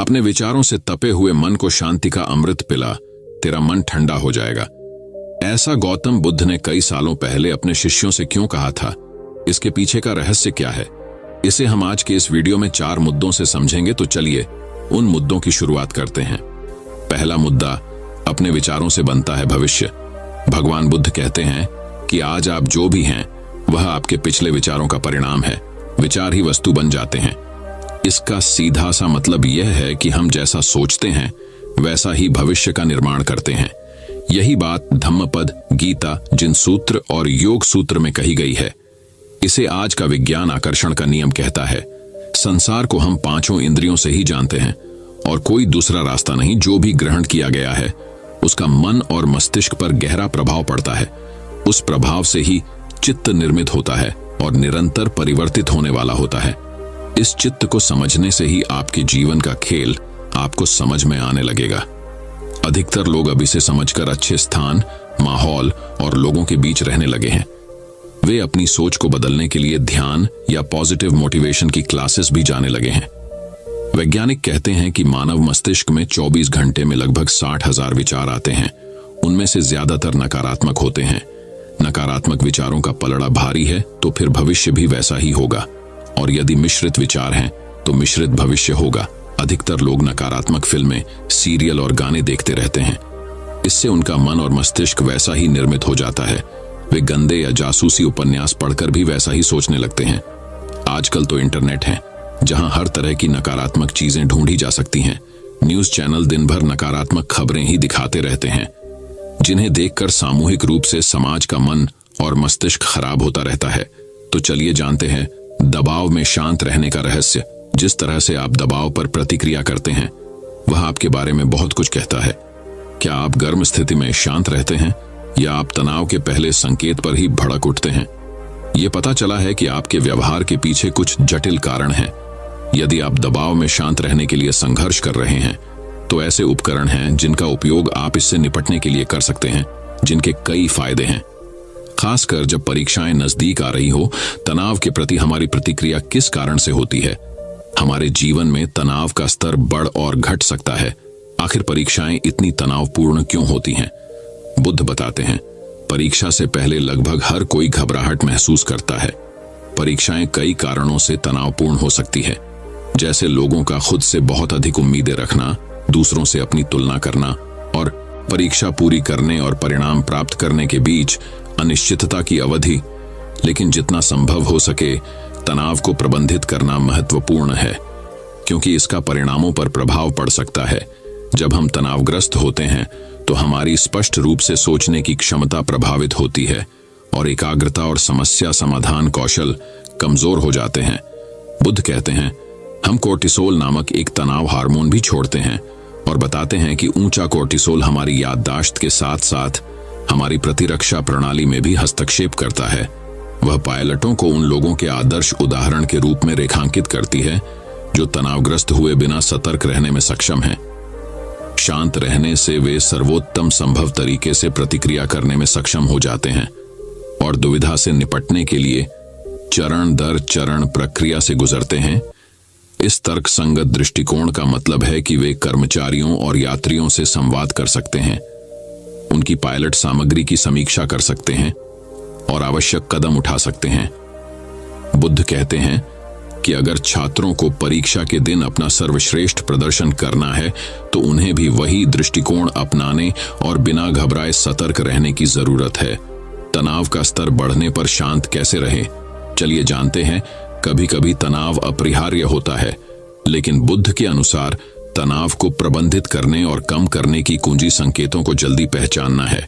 अपने विचारों से तपे हुए मन को शांति का अमृत पिला, तेरा मन ठंडा हो जाएगा। ऐसा गौतम बुद्ध ने कई सालों पहले अपने शिष्यों से क्यों कहा था? इसके पीछे का रहस्य क्या है? इसे हम आज के इस वीडियो में 4 मुद्दों से समझेंगे। तो चलिए उन मुद्दों की शुरुआत करते हैं। पहला मुद्दा, अपने विचारों से बनता है भविष्य। भगवान बुद्ध कहते हैं कि आज आप जो भी हैं वह आपके पिछले विचारों का परिणाम है। विचार ही वस्तु बन जाते हैं। इसका सीधा सा मतलब यह है कि हम जैसा सोचते हैं वैसा ही भविष्य का निर्माण करते हैं। यही बात धम्मपद, गीता, जिन सूत्र और योग सूत्र में कही गई है। इसे आज का विज्ञान आकर्षण का नियम कहता है। संसार को हम 5 इंद्रियों से ही जानते हैं और कोई दूसरा रास्ता नहीं। जो भी ग्रहण किया गया है उसका मन और मस्तिष्क पर गहरा प्रभाव पड़ता है। उस प्रभाव से ही चित्त निर्मित होता है और निरंतर परिवर्तित होने वाला होता है। इस चित्त को समझने से ही आपके जीवन का खेल आपको समझ में आने लगेगा। अधिकतर लोग अब इसे समझकर अच्छे स्थान, माहौल और लोगों के बीच रहने लगे हैं। वे अपनी सोच को बदलने के लिए ध्यान या पॉजिटिव मोटिवेशन की क्लासेस भी जाने लगे हैं। वैज्ञानिक कहते हैं कि मानव मस्तिष्क में 24 घंटे में लगभग 60,000 विचार आते हैं। उनमें से ज्यादातर नकारात्मक होते हैं। नकारात्मक विचारों का पलड़ा भारी है तो फिर भविष्य भी वैसा ही होगा, और यदि मिश्रित विचार हैं तो मिश्रित भविष्य होगा। अधिकतर लोग नकारात्मक फिल्में, सीरियल और गाने देखते रहते हैं। इससे उनका मन और मस्तिष्क वैसा ही निर्मित हो जाता है। वे गंदे या जासूसी उपन्यास पढ़कर भी वैसा ही सोचने लगते हैं। आजकल तो इंटरनेट है जहां हर तरह की नकारात्मक चीजें ढूंढी जा सकती हैं। न्यूज चैनल दिन भर नकारात्मक खबरें ही दिखाते रहते हैं, जिन्हें देखकर सामूहिक रूप से समाज का मन और मस्तिष्क खराब होता रहता है। तो चलिए जानते हैं दबाव में शांत रहने का रहस्य। जिस तरह से आप दबाव पर प्रतिक्रिया करते हैं वह आपके बारे में बहुत कुछ कहता है। क्या आप गर्म स्थिति में शांत रहते हैं या आप तनाव के पहले संकेत पर ही भड़क उठते हैं? यह पता चला है कि आपके व्यवहार के पीछे कुछ जटिल कारण हैं। यदि आप दबाव में शांत रहने के लिए संघर्ष कर रहे हैं तो ऐसे उपकरण हैं जिनका उपयोग आप इससे निपटने के लिए कर सकते हैं, जिनके कई फायदे हैं। खासकर जब परीक्षाएं नजदीक आ रही हो, तनाव के प्रति हमारी प्रतिक्रिया किस कारण से होती है? हमारे जीवन में तनाव का स्तर बढ़ और घट सकता है। आखिर परीक्षाएं इतनी तनावपूर्ण क्यों होती हैं? बुद्ध बताते हैं, परीक्षा से पहले लगभग हर कोई घबराहट महसूस करता है। परीक्षाएं कई कारणों से तनावपूर्ण हो सकती है, जैसे लोगों का खुद से बहुत अधिक उम्मीदें रखना, दूसरों से अपनी तुलना करना और परीक्षा पूरी करने और परिणाम प्राप्त करने के बीच अनिश्चितता की अवधि। लेकिन जितना संभव हो सके तनाव को प्रबंधित करना महत्वपूर्ण है, क्योंकि इसका परिणामों पर प्रभाव पड़ सकता है। जब हम तनावग्रस्त होते हैं तो हमारी स्पष्ट रूप से सोचने की क्षमता प्रभावित होती है और एकाग्रता और समस्या समाधान कौशल कमजोर हो जाते हैं। बुद्ध कहते हैं, हम कोर्टिसोल नामक एक तनाव हार्मोन भी छोड़ते हैं और बताते हैं कि ऊंचा कोर्टिसोल हमारी याददाश्त के साथ साथ हमारी प्रतिरक्षा प्रणाली में भी हस्तक्षेप करता है। वह पायलटों को उन लोगों के आदर्श उदाहरण के रूप में रेखांकित करती है जो तनावग्रस्त हुए बिना सतर्क रहने में सक्षम हैं। शांत रहने से वे सर्वोत्तम संभव तरीके से प्रतिक्रिया करने में सक्षम हो जाते हैं और दुविधा से निपटने के लिए चरण दर चरण प्रक्रिया से गुजरते हैं। इस तर्कसंगत दृष्टिकोण का मतलब है कि वे कर्मचारियों और यात्रियों से संवाद कर सकते हैं, उनकी पायलट सामग्री की समीक्षा कर सकते हैं और आवश्यक कदम उठा सकते हैं। बुद्ध कहते हैं कि अगर छात्रों को परीक्षा के दिन अपना सर्वश्रेष्ठ प्रदर्शन करना है तो उन्हें भी वही दृष्टिकोण अपनाने और बिना घबराए सतर्क रहने की जरूरत है। तनाव का स्तर बढ़ने पर शांत कैसे रहे? चलिए जानते हैं। कभी कभी तनाव अपरिहार्य होता है, लेकिन बुद्ध के अनुसार तनाव को प्रबंधित करने और कम करने की कुंजी संकेतों को जल्दी पहचानना है।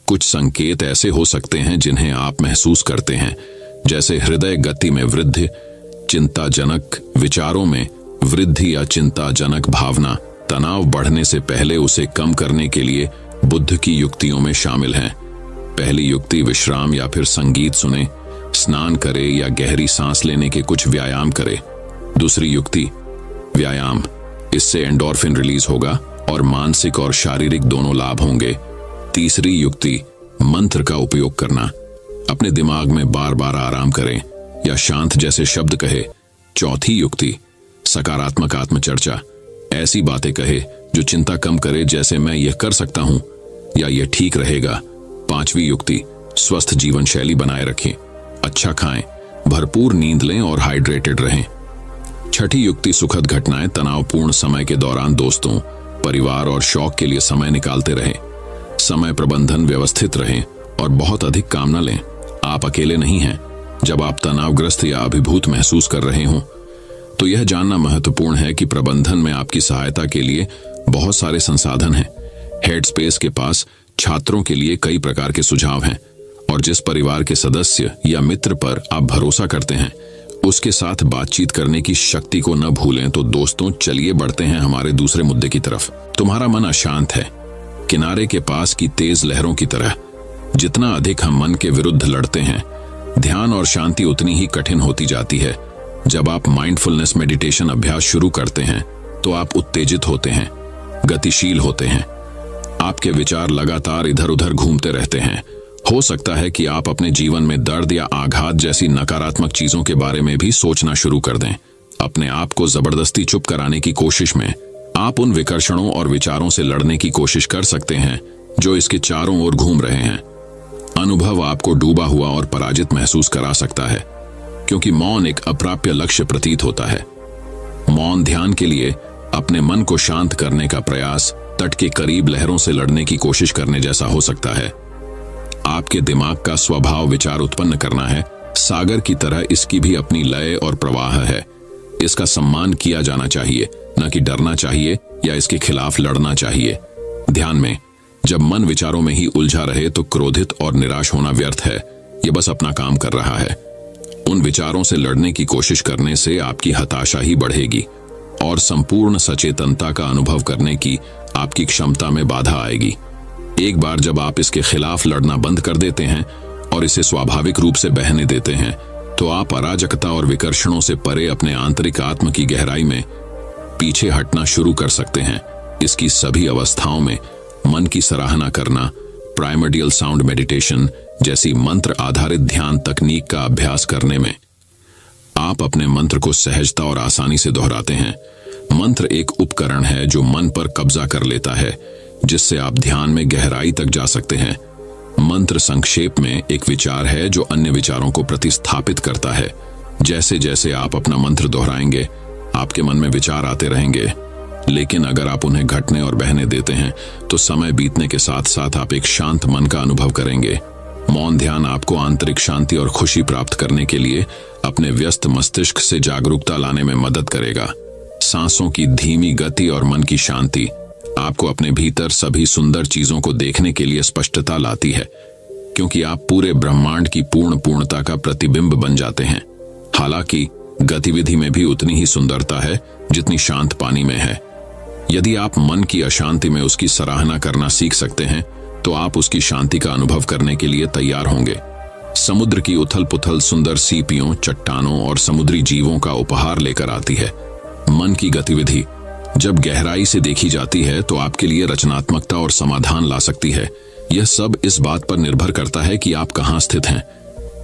कुछ संकेत ऐसे हो सकते हैं जिन्हें आप महसूस करते हैं, जैसे हृदय गति में वृद्धि, चिंताजनक विचारों में वृद्धि या चिंताजनक भावना। तनाव बढ़ने से पहले उसे कम करने के लिए बुद्ध की युक्तियों में शामिल हैं। पहली युक्ति, विश्राम या फिर संगीत सुने, स्नान करे या गहरी सांस लेने के कुछ व्यायाम करे। दूसरी युक्ति, व्यायाम, इससे एंडोर्फिन रिलीज होगा और मानसिक और शारीरिक दोनों लाभ होंगे। तीसरी युक्ति, मंत्र का उपयोग करना, अपने दिमाग में बार बार आराम करें या शांत जैसे शब्द कहे। चौथी युक्ति, सकारात्मक आत्मचर्चा, ऐसी बातें कहे जो चिंता कम करे, जैसे मैं यह कर सकता हूं या यह ठीक रहेगा। 5वीं युक्ति, स्वस्थ जीवन शैली बनाए रखें। अच्छा खाएं, भरपूर नींद लें और हाइड्रेटेड रहें। 6ठी युक्ति, सुखद घटनाएं। तनावपूर्ण समय के दौरान दोस्तों, परिवार और शौक के लिए समय निकालते रहें। समय प्रबंधन व्यवस्थित रहें और बहुत अधिक काम न लें। आप अकेले नहीं हैं। जब आप तनावग्रस्त या अभिभूत महसूस कर रहे हों तो यह जानना महत्वपूर्ण है कि प्रबंधन में आपकी सहायता के लिए बहुत सारे संसाधन हैं। हेडस्पेस के पास छात्रों के लिए कई प्रकार के सुझाव हैं और जिस परिवार के सदस्य या मित्र पर आप भरोसा करते हैं उसके साथ बातचीत करने की शक्ति को न भूलें। तो दोस्तों, चलिए बढ़ते हैं हमारे दूसरे मुद्दे की तरफ। तुम्हारा मन अशांत है, किनारे के पास की तेज लहरों की तरह। जितना अधिक हम मन के विरुद्ध लड़ते हैं, ध्यान और शांति उतनी ही कठिन होती जाती है। जब आप माइंडफुलनेस मेडिटेशन अभ्यास शुरू करते हैं तो आप उत्तेजित होते हैं, गतिशील होते हैं। आपके विचार लगातार इधर उधर घूमते रहते हैं। हो सकता है कि आप अपने जीवन में दर्द या आघात जैसी नकारात्मक चीजों के बारे में भी सोचना शुरू कर दें। अपने आप को जबरदस्ती चुप कराने की कोशिश में आप उन विकर्षणों और विचारों से लड़ने की कोशिश कर सकते हैं जो इसके चारों ओर घूम रहे हैं। अनुभव आपको डूबा हुआ और पराजित महसूस करा सकता है, क्योंकि मौन एक अप्राप्य लक्ष्य प्रतीत होता है। मौन ध्यान के लिए अपने मन को शांत करने का प्रयास तट के करीब लहरों से लड़ने की कोशिश करने जैसा हो सकता है। आपके दिमाग का स्वभाव विचार उत्पन्न करना है। सागर की तरह इसकी भी अपनी लय और प्रवाह है। इसका सम्मान किया जाना चाहिए, न कि डरना चाहिए या इसके खिलाफ लड़ना चाहिए। ध्यान में जब मन विचारों में ही उलझा रहे तो क्रोधित और निराश होना व्यर्थ है। यह बस अपना काम कर रहा है। उन विचारों से लड़ने की कोशिश करने से आपकी हताशा ही बढ़ेगी और संपूर्ण सचेतनता का अनुभव करने की आपकी क्षमता में बाधा आएगी। एक बार जब आप इसके खिलाफ लड़ना बंद कर देते हैं और इसे स्वाभाविक रूप से बहने देते हैं तो आप अराजकता और विकर्षणों से परे अपने आंतरिक आत्म की गहराई में पीछे हटना शुरू कर सकते हैं। इसकी सभी अवस्थाओं में मन की सराहना करना, प्राइमर्डियल साउंड मेडिटेशन जैसी मंत्र आधारित ध्यान तकनीक का अभ्यास करने में आप अपने मंत्र को सहजता और आसानी से दोहराते हैं। मंत्र एक उपकरण है जो मन पर कब्जा कर लेता है, जिससे आप ध्यान में गहराई तक जा सकते हैं। मंत्र संक्षेप में एक विचार है जो अन्य विचारों को प्रतिस्थापित करता है। जैसे जैसे आप अपना मंत्र दोहराएंगे, आपके मन में विचार आते रहेंगे, लेकिन अगर आप उन्हें घटने और बहने देते हैं तो समय बीतने के साथ साथ आप एक शांत मन का अनुभव करेंगे। मौन ध्यान आपको आंतरिक शांति और खुशी प्राप्त करने के लिए अपने व्यस्त मस्तिष्क से जागरूकता लाने में मदद करेगा। सांसों की धीमी गति और मन की शांति आपको अपने भीतर सभी सुंदर चीजों को देखने के लिए स्पष्टता लाती है, क्योंकि आप पूरे ब्रह्मांड की पूर्णता का प्रतिबिंब बन जाते हैं। हालांकि गतिविधि में भी उतनी ही सुंदरता है जितनी शांत पानी में है। यदि आप मन की अशांति में उसकी सराहना करना सीख सकते हैं तो आप उसकी शांति का अनुभव करने के लिए तैयार होंगे। समुद्र की उथल पुथल सुंदर सीपियों, चट्टानों और समुद्री जीवों का उपहार लेकर आती है। मन की गतिविधि जब गहराई से देखी जाती है तो आपके लिए रचनात्मकता और समाधान ला सकती है। यह सब इस बात पर निर्भर करता है कि आप कहां स्थित हैं।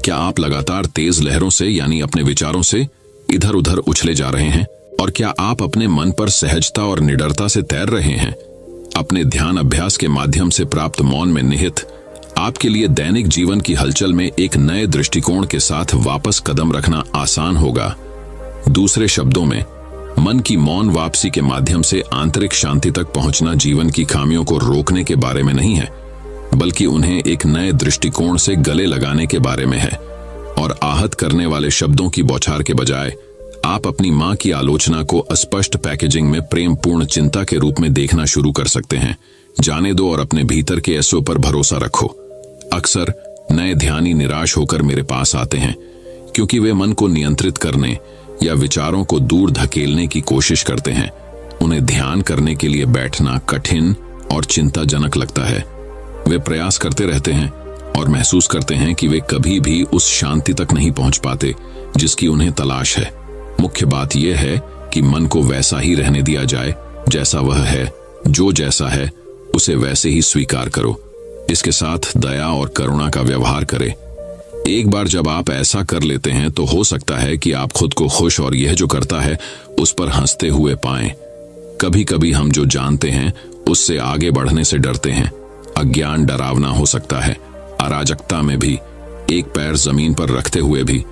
क्या आप लगातार तेज लहरों से यानी अपने विचारों से इधर उधर उछले जा रहे हैं, और क्या आप अपने मन पर सहजता और निडरता से तैर रहे हैं? अपने ध्यान अभ्यास के माध्यम से प्राप्त मौन में निहित आपके लिए दैनिक जीवन की हलचल में एक नए दृष्टिकोण के साथ वापस कदम रखना आसान होगा। दूसरे शब्दों में, मन की मौन वापसी के माध्यम से आंतरिक शांति तक पहुंचना जीवन की खामियों को रोकने के बारे में नहीं है, बल्कि उन्हें एक नए दृष्टिकोण से गले लगाने के बारे में है। और आहत करने वाले शब्दों की बौछार के बजाय आप अपनी मां की आलोचना को अस्पष्ट पैकेजिंग में प्रेमपूर्ण चिंता के रूप में देखना शुरू कर सकते हैं। जाने दो और अपने भीतर के एसओ पर भरोसा रखो। अक्सर नए ध्यानी निराश होकर मेरे पास आते हैं क्योंकि वे मन को नियंत्रित करने या विचारों को दूर धकेलने की कोशिश करते हैं। उन्हें ध्यान करने के लिए बैठना कठिन और चिंताजनक लगता है। वे प्रयास करते रहते हैं और महसूस करते हैं कि वे कभी भी उस शांति तक नहीं पहुंच पाते जिसकी उन्हें तलाश है। मुख्य बात यह है कि मन को वैसा ही रहने दिया जाए जैसा वह है। जो जैसा है उसे वैसे ही स्वीकार करो। इसके साथ दया और करुणा का व्यवहार करें। एक बार जब आप ऐसा कर लेते हैं तो हो सकता है कि आप खुद को खुश और यह जो करता है उस पर हंसते हुए पाएं। कभी कभी हम जो जानते हैं उससे आगे बढ़ने से डरते हैं। अज्ञान डरावना हो सकता है। अराजकता में भी एक पैर जमीन पर रखते हुए भी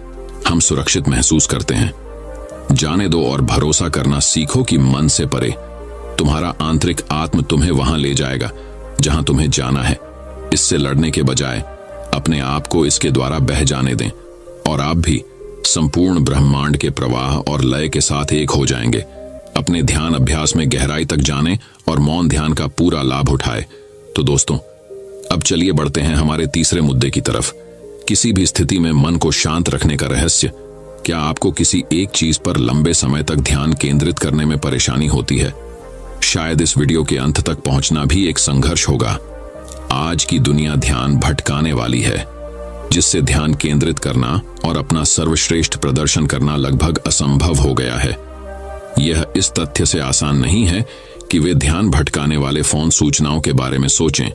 हम सुरक्षित महसूस करते हैं। जाने दो और भरोसा करना सीखो कि मन से परे तुम्हारा आंतरिक आत्म तुम्हें वहां ले जाएगा जहां तुम्हें जाना है। इससे लड़ने के बजाय अपने आप को इसके द्वारा बह जाने दें और आप भी संपूर्ण ब्रह्मांड के प्रवाह और लय के साथ एक हो जाएंगे। अपने ध्यान अभ्यास में गहराई तक जाने और मौन ध्यान का पूरा लाभ उठाए। तो दोस्तों, अब चलिए बढ़ते हैं हमारे तीसरे मुद्दे की तरफ। किसी भी स्थिति में मन को शांत रखने का रहस्य। क्या आपको किसी एक चीज पर लंबे समय तक ध्यान केंद्रित करने में परेशानी होती है? शायद इस वीडियो के अंत तक पहुंचना भी एक संघर्ष होगा। आज की दुनिया ध्यान भटकाने वाली है, जिससे ध्यान केंद्रित करना और अपना सर्वश्रेष्ठ प्रदर्शन करना लगभग असंभव हो गया है। यह इस तथ्य से आसान नहीं है कि वे ध्यान भटकाने वाले फोन सूचनाओं के बारे में सोचें,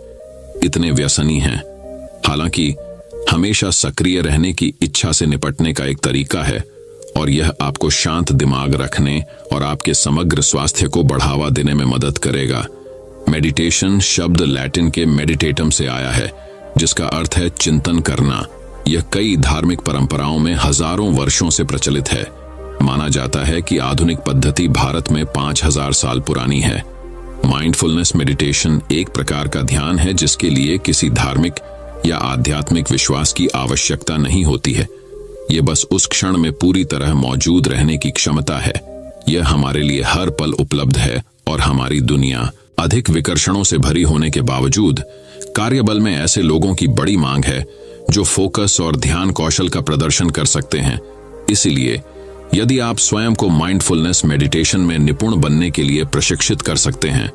इतने व्यसनी हैं। हालांकि हमेशा सक्रिय रहने की इच्छा से निपटने का एक तरीका है और यह आपको शांत दिमाग रखने और आपके समग्र स्वास्थ्य को बढ़ावा देने में मदद करेगा। मेडिटेशन शब्द लैटिन के मेडिटेटम से आया है, जिसका अर्थ है चिंतन करना। यह कई धार्मिक परंपराओं में हजारों वर्षों से प्रचलित है। माना जाता है कि आधुनिक पद्धति भारत में 5000 साल पुरानी है। माइंडफुलनेस मेडिटेशन एक प्रकार का ध्यान है जिसके लिए किसी धार्मिक या आध्यात्मिक विश्वास की आवश्यकता नहीं होती है। यह बस उस क्षण में पूरी तरह मौजूद रहने की क्षमता है। यह हमारे लिए हर पल उपलब्ध है और हमारी दुनिया अधिक विकर्षणों से भरी होने के बावजूद कार्यबल में ऐसे लोगों की बड़ी मांग है जो फोकस और ध्यान कौशल का प्रदर्शन कर सकते हैं। इसलिए यदि आप स्वयं को माइंडफुलनेस मेडिटेशन में निपुण बनने के लिए प्रशिक्षित कर सकते हैं,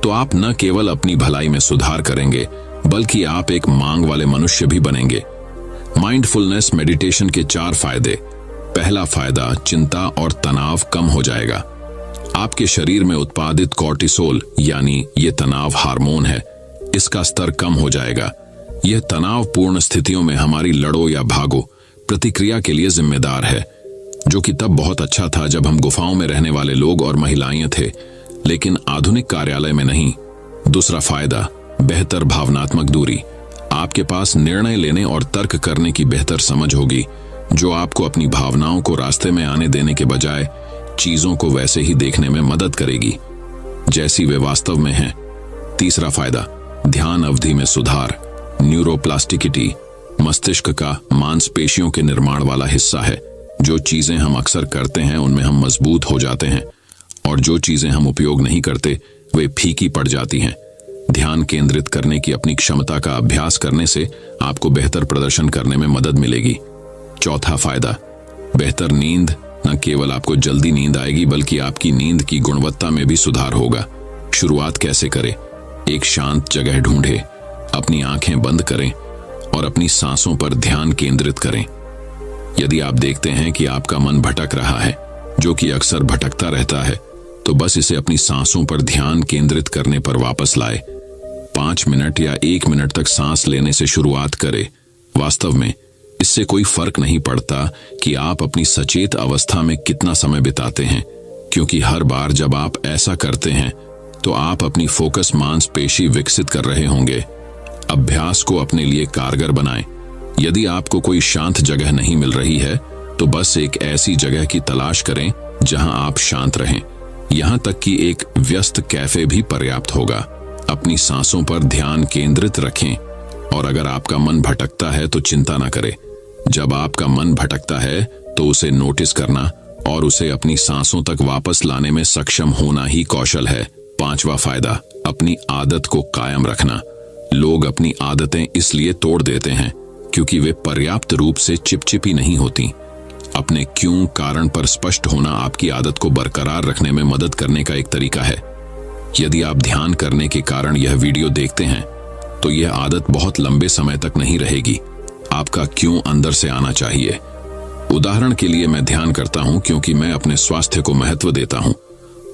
तो आप न केवल अपनी भलाई में सुधार करेंगे, बल्कि आप एक मांग वाले मनुष्य भी बनेंगे। माइंडफुलनेस मेडिटेशन के 4 फायदे। पहला फायदा, चिंता और तनाव कम हो जाएगा। आपके शरीर में उत्पादित कॉर्टिसोल यानी ये तनाव हार्मोन है, इसका स्तर कम हो जाएगा। यह तनावपूर्ण स्थितियों में हमारी लड़ो या भागो प्रतिक्रिया के लिए जिम्मेदार है, जो कि तब बहुत अच्छा था जब हम गुफाओं में रहने वाले लोग और महिलाएं थे, लेकिन आधुनिक कार्यालय में नहीं। दूसरा फायदा, बेहतर भावनात्मक दूरी। आपके पास निर्णय लेने और तर्क करने की बेहतर समझ होगी, जो आपको अपनी भावनाओं को रास्ते में आने देने के बजाय चीजों को वैसे ही देखने में मदद करेगी जैसी वे वास्तव में हैं। तीसरा फायदा, ध्यान अवधि में सुधार। न्यूरोप्लास्टिसिटी मस्तिष्क का मांसपेशियों के निर्माण वाला हिस्सा है। जो चीजें हम अक्सर करते हैं उनमें हम मजबूत हो जाते हैं और जो चीजें हम उपयोग नहीं करते वे फीकी पड़ जाती हैं। ध्यान केंद्रित करने की अपनी क्षमता का अभ्यास करने से आपको बेहतर प्रदर्शन करने में मदद मिलेगी। चौथा फायदा, बेहतर नींद। न केवल आपको जल्दी नींद आएगी, बल्कि आपकी नींद की गुणवत्ता में भी सुधार होगा। शुरुआत कैसे करें? एक शांत जगह ढूंढें, अपनी आंखें बंद करें और अपनी सांसों पर ध्यान केंद्रित करें। यदि आप देखते हैं कि आपका मन भटक रहा है, जो कि अक्सर भटकता रहता है, तो बस इसे अपनी सांसों पर ध्यान केंद्रित करने पर वापस लाए। 5 मिनट या 1 मिनट तक सांस लेने से शुरुआत करें। वास्तव में इससे कोई फर्क नहीं पड़ता कि आप अपनी सचेत अवस्था में कितना समय बिताते हैं, क्योंकि हर बार जब आप ऐसा करते हैं तो आप अपनी फोकस मांसपेशी विकसित कर रहे होंगे। अभ्यास को अपने लिए कारगर बनाएं। यदि आपको कोई शांत जगह नहीं मिल रही है, तो बस एक ऐसी जगह की तलाश करें जहां आप शांत रहें। यहां तक कि एक व्यस्त कैफे भी पर्याप्त होगा। अपनी सांसों पर ध्यान केंद्रित रखें और अगर आपका मन भटकता है तो चिंता न करें। जब आपका मन भटकता है तो उसे नोटिस करना और उसे अपनी सांसों तक वापस लाने में सक्षम होना ही कौशल है। 5वां फायदा, अपनी आदत को कायम रखना। लोग अपनी आदतें इसलिए तोड़ देते हैं क्योंकि वे पर्याप्त रूप से चिपचिपी नहीं होती। अपने क्यों कारण पर स्पष्ट होना आपकी आदत को बरकरार रखने में मदद करने का एक तरीका है। यदि आप ध्यान करने के कारण यह वीडियो देखते हैं, तो यह आदत बहुत लंबे समय तक नहीं रहेगी। आपका क्यों अंदर से आना चाहिए। उदाहरण के लिए, मैं ध्यान करता हूं क्योंकि मैं अपने स्वास्थ्य को महत्व देता हूं,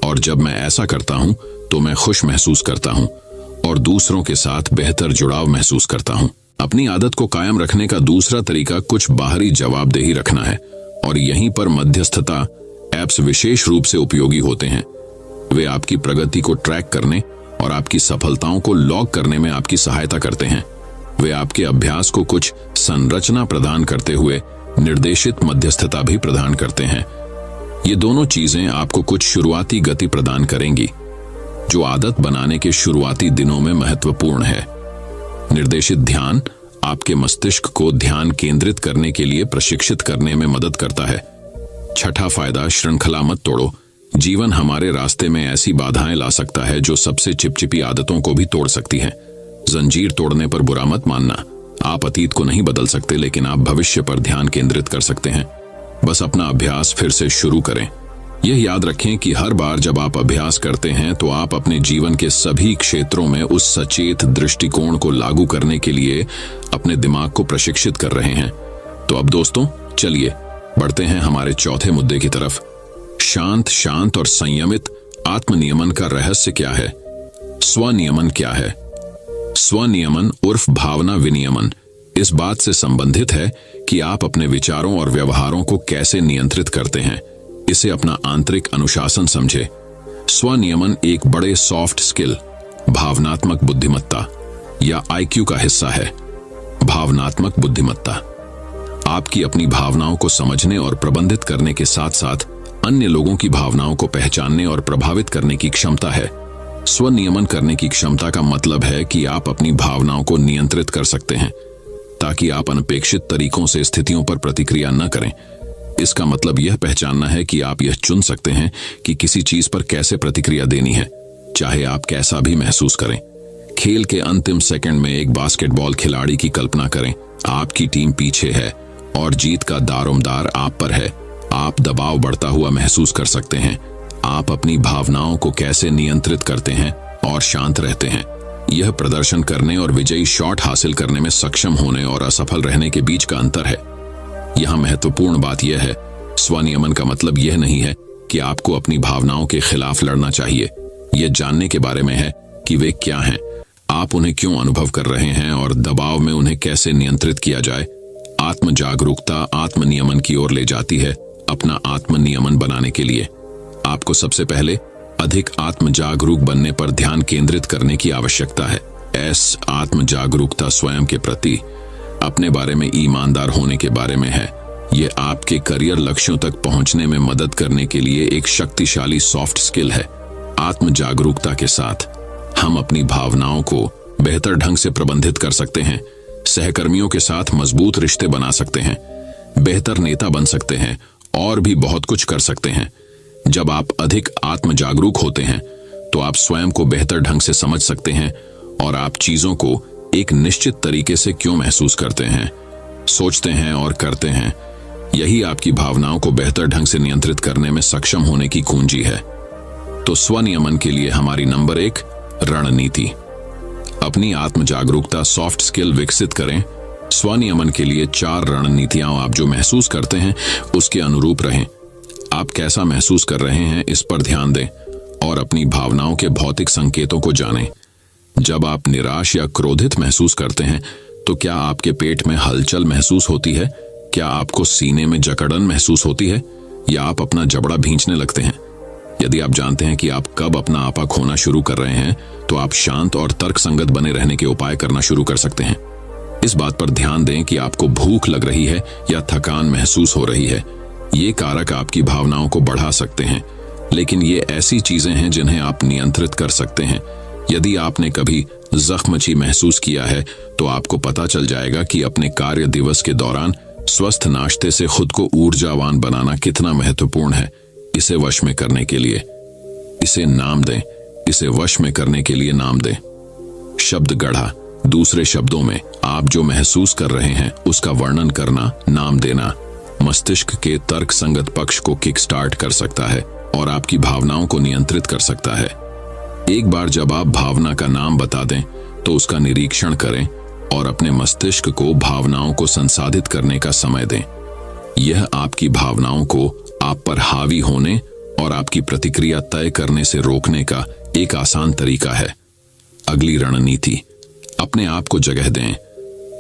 और जब मैं ऐसा करता हूं तो मैं खुश महसूस करता हूं और दूसरों के साथ बेहतर जुड़ाव महसूस करता हूं। अपनी आदत को कायम रखने का दूसरा तरीका कुछ बाहरी जवाबदेही रखना है, और यहीं पर मध्यस्थता ऐप्स विशेष रूप से उपयोगी होते हैं। वे आपकी प्रगति को ट्रैक करने और आपकी सफलताओं को लॉग करने में आपकी सहायता करते हैं। वे आपके अभ्यास को कुछ संरचना प्रदान करते हुए निर्देशित मध्यस्थता भी प्रदान करते हैं। ये दोनों चीजें आपको कुछ शुरुआती गति प्रदान करेंगी, जो आदत बनाने के शुरुआती दिनों में महत्वपूर्ण है। निर्देशित ध्यान आपके मस्तिष्क को ध्यान केंद्रित करने के लिए प्रशिक्षित करने में मदद करता है। छठा फायदा, श्रृंखला मत तोड़ो। जीवन हमारे रास्ते में ऐसी बाधाएं ला सकता है जो सबसे चिपचिपी आदतों को भी तोड़ सकती हैं। जंजीर तोड़ने पर बुरा मत मानना। आप अतीत को नहीं बदल सकते, लेकिन आप भविष्य पर ध्यान केंद्रित कर सकते हैं। बस अपना अभ्यास फिर से शुरू करें। यह याद रखें कि हर बार जब आप अभ्यास करते हैं तो आप अपने जीवन के सभी क्षेत्रों में उस सचेत दृष्टिकोण को लागू करने के लिए अपने दिमाग को प्रशिक्षित कर रहे हैं। तो अब दोस्तों, चलिए बढ़ते हैं हमारे चौथे मुद्दे की तरफ। शांत और संयमित आत्मनियमन का रहस्य क्या है? स्वनियमन क्या है? स्वनियमन उर्फ भावना विनियमन इस बात से संबंधित है कि आप अपने विचारों और व्यवहारों को कैसे नियंत्रित करते हैं। इसे अपना आंतरिक अनुशासन समझे। स्वनियमन एक बड़े सॉफ्ट स्किल, भावनात्मक बुद्धिमत्ता या IQ का हिस्सा है। भावनात्मक बुद्धिमत्ता आपकी अपनी भावनाओं को समझने और प्रबंधित करने के साथ साथ अन्य लोगों की भावनाओं को पहचानने और प्रभावित करने की क्षमता है। स्वनियमन करने की क्षमता का मतलब है कि आप अपनी भावनाओं को नियंत्रित कर सकते हैं ताकि आप अनपेक्षित तरीकों से स्थितियों पर प्रतिक्रिया न करें। इसका मतलब यह पहचानना है कि आप यह चुन सकते हैं कि किसी चीज पर कैसे प्रतिक्रिया देनी है, चाहे आप कैसा भी महसूस करें। खेल के अंतिम सेकंड में एक बास्केटबॉल खिलाड़ी की कल्पना करें। आपकी टीम पीछे है और जीत का दारोमदार आप पर है। आप दबाव बढ़ता हुआ महसूस कर सकते हैं। आप अपनी भावनाओं को कैसे नियंत्रित करते हैं और शांत रहते हैं। यह प्रदर्शन करने और विजयी शॉट हासिल करने में सक्षम होने और असफल रहने के बीच का अंतर है। यहां महत्वपूर्ण बात यह है, स्वनियमन का मतलब यह नहीं है कि आपको अपनी भावनाओं के खिलाफ लड़ना चाहिए। यह जानने के बारे में है कि वे क्या हैं, आप उन्हें क्यों अनुभव कर रहे हैं और दबाव में उन्हें कैसे नियंत्रित किया जाए। आत्म जागरूकता आत्मनियमन की ओर ले जाती है। अपना आत्मनियमन बनाने के लिए आपको सबसे पहले अधिक आत्म जागरूक बनने पर ध्यान केंद्रित करने की आवश्यकता है। आत्म जागरूकता स्वयं के प्रति अपने बारे में ईमानदार होने के बारे में है। यह आपके करियर लक्ष्यों तक पहुंचने में मदद करने के लिए एक शक्तिशाली सॉफ्ट स्किल है। आत्म जागरूकता के साथ हम अपनी भावनाओं को बेहतर ढंग से प्रबंधित कर सकते हैं, सहकर्मियों के साथ मजबूत रिश्ते बना सकते हैं, बेहतर नेता बन सकते हैं और भी बहुत कुछ कर सकते हैं। जब आप अधिक आत्म जागरूक होते हैं तो आप स्वयं को बेहतर ढंग से समझ सकते हैं और आप चीजों को एक निश्चित तरीके से क्यों महसूस करते हैं, सोचते हैं और करते हैं। यही आपकी भावनाओं को बेहतर ढंग से नियंत्रित करने में सक्षम होने की कुंजी है। तो स्वनियमन के लिए हमारी नंबर 1 रणनीति। अपनी आत्म जागरूकता सॉफ्ट स्किल विकसित करें। स्वनियमन के लिए 4 रणनीतियां आप जो महसूस करते हैं उसके अनुरूप रहें। आप कैसा महसूस कर रहे हैं इस पर ध्यान दें और अपनी भावनाओं के भौतिक संकेतों को जानें। जब आप निराश या क्रोधित महसूस करते हैं तो क्या आपके पेट में हलचल महसूस होती है? क्या आपको सीने में जकड़न महसूस होती है या आप अपना जबड़ा भींचने लगते हैं? यदि आप जानते हैं कि आप कब अपना आपा खोना शुरू कर रहे हैं तो आप शांत और तर्कसंगत बने रहने के उपाय करना शुरू कर सकते हैं। इस बात पर ध्यान दें कि आपको भूख लग रही है या थकान महसूस हो रही है। ये कारक आपकी भावनाओं को बढ़ा सकते हैं, लेकिन ये ऐसी चीजें हैं जिन्हें आप नियंत्रित कर सकते हैं। यदि आपने कभी जख्मची महसूस किया है तो आपको पता चल जाएगा कि अपने कार्य दिवस के दौरान स्वस्थ नाश्ते से खुद को ऊर्जावान बनाना कितना महत्वपूर्ण है। इसे वश में करने के लिए इसे नाम दें। इसे वश में करने के लिए नाम दें। शब्द गढ़ा, दूसरे शब्दों में आप जो महसूस कर रहे हैं उसका वर्णन करना, नाम देना मस्तिष्क के तर्क संगत पक्ष को किक स्टार्ट कर सकता है और आपकी भावनाओं को नियंत्रित कर सकता है। एक बार जब आप भावना का नाम बता दें तो उसका निरीक्षण करें और अपने मस्तिष्क को भावनाओं को संसाधित करने का समय दें। यह आपकी भावनाओं को आप पर हावी होने और आपकी प्रतिक्रिया तय करने से रोकने का एक आसान तरीका है। अगली रणनीति, अपने आप को जगह दें।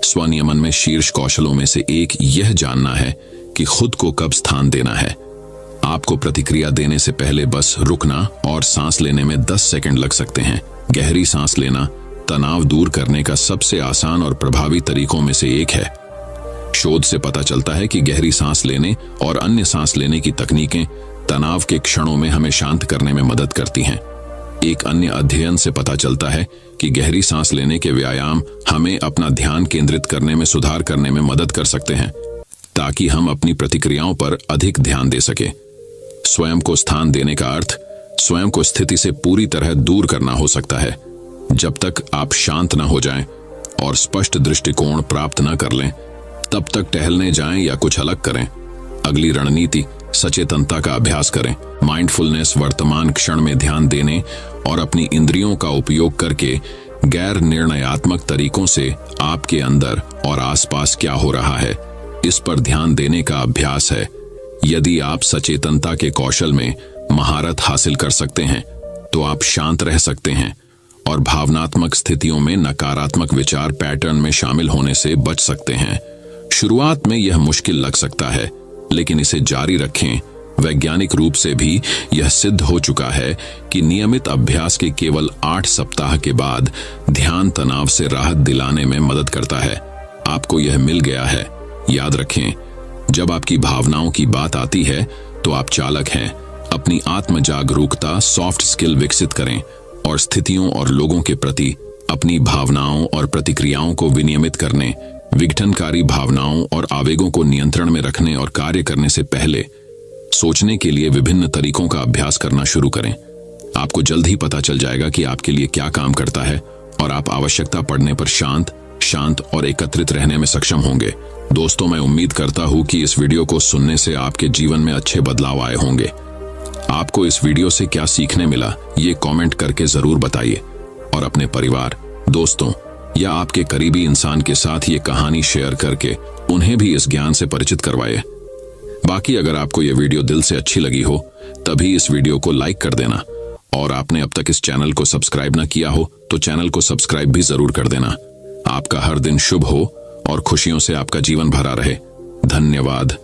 स्वनियमन में शीर्ष कौशलों में से एक यह जानना है कि खुद को कब स्थान देना है। आपको प्रतिक्रिया देने से पहले बस रुकना और सांस लेने में 10 सेकंड लग सकते हैं। गहरी सांस लेना तनाव दूर करने का सबसे आसान और प्रभावी तरीकों में से एक है। शोध से पता चलता है कि गहरी सांस लेने और अन्य सांस लेने की तकनीकें तनाव के क्षणों में हमें शांत करने में मदद करती हैं। एक अन्य अध्ययन से पता चलता है कि गहरी सांस लेने के व्यायाम हमें अपना ध्यान केंद्रित करने में सुधार करने में मदद कर सकते हैं, ताकि हम अपनी प्रतिक्रियाओं पर अधिक ध्यान दे सके। स्वयं को स्थान देने का अर्थ स्वयं को स्थिति से पूरी तरह दूर करना हो सकता है। जब तक आप शांत न हो जाएं और स्पष्ट दृष्टिकोण प्राप्त न कर लें, तब तक टहलने जाएं या कुछ अलग करें। अगली रणनीति सचेतनता का अभ्यास करें। माइंडफुलनेस वर्तमान क्षण में ध्यान देने और अपनी इंद्रियों का उपयोग करके गैर निर्णयात्मक तरीकों से आपके अंदर और आसपास क्या हो रहा है, इस पर ध्यान देने का अभ्यास है। यदि आप सचेतनता के कौशल में महारत हासिल कर सकते हैं, तो आप शांत रह सकते हैं और भावनात्मक स्थितियों में नकारात्मक विचार पैटर्न में शामिल होने से बच सकते हैं। शुरुआत में यह मुश्किल लग सकता है, लेकिन इसे जारी रखें। वैज्ञानिक रूप से भी यह सिद्ध हो चुका है कि नियमित अभ्यास के केवल 8 सप्ताह के बाद ध्यान तनाव से राहत दिलाने में मदद करता है। आपको यह मिल गया है। याद रखें, जब आपकी भावनाओं की बात आती है तो आप चालक हैं। अपनी आत्म जागरूकता सॉफ्ट स्किल विकसित करें और स्थितियों और लोगों के प्रति अपनी भावनाओं और प्रतिक्रियाओं को विनियमित करने, विघटनकारी भावनाओं और आवेगों को नियंत्रण में रखने और कार्य करने से पहले सोचने के लिए विभिन्न तरीकों का अभ्यास करना शुरू करें। आपको जल्द ही पता चल जाएगा कि आपके लिए क्या काम करता है और आप आवश्यकता पड़ने पर शांत और एकत्रित रहने में सक्षम होंगे। दोस्तों, मैं उम्मीद करता हूं कि इस वीडियो को सुनने से आपके जीवन में अच्छे बदलाव आए होंगे। आपको इस वीडियो से क्या सीखने मिला, ये कमेंट करके जरूर बताइए और अपने परिवार, दोस्तों या आपके करीबी इंसान के साथ ये कहानी शेयर करके उन्हें भी इस ज्ञान से परिचित करवाइए। बाकी अगर आपको ये वीडियो दिल से अच्छी लगी हो, तभी इस वीडियो को लाइक कर देना और आपने अब तक इस चैनल को सब्सक्राइब न किया हो तो चैनल को सब्सक्राइब भी जरूर कर देना। आपका हर दिन शुभ हो और खुशियों से आपका जीवन भरा रहे। धन्यवाद।